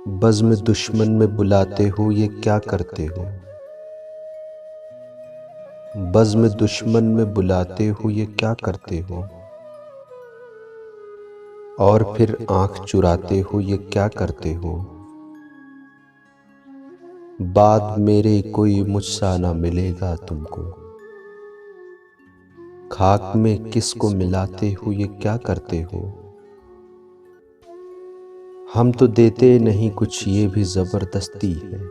बज़्म दुश्मन में बुलाते हो ये क्या करते हो। बज़्म दुश्मन में बुलाते हो ये क्या करते हो। और फिर आँख चुराते हो ये क्या करते हो। बाद मेरे कोई मुझसा ना मिलेगा तुमको। खाक में किसको मिलाते हो ये क्या करते हो। हम तो देते नहीं कुछ ये भी ज़बरदस्ती है।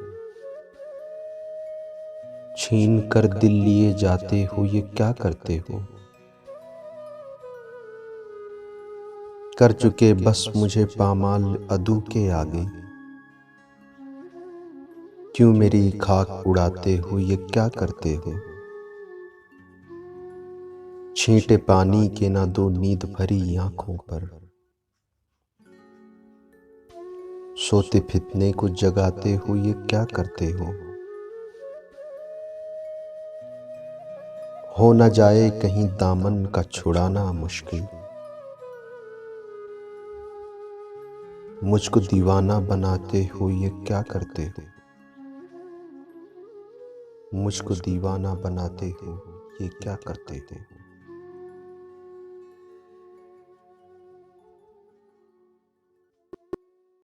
छीन कर दिल लिए जाते हो ये क्या करते हो। कर चुके बस मुझे पामाल अदू के आगे। क्यों मेरी खाक उड़ाते हो ये क्या करते हो। छींटे पानी के ना दो नींद भरी आंखों पर। सोते फितने को जगाते हो ये क्या करते हो न जाए कहीं दामन का छुड़ाना मुश्किल। मुझको दीवाना बनाते हो ये क्या करते हो। मुझको दीवाना बनाते हो ये क्या करते हो।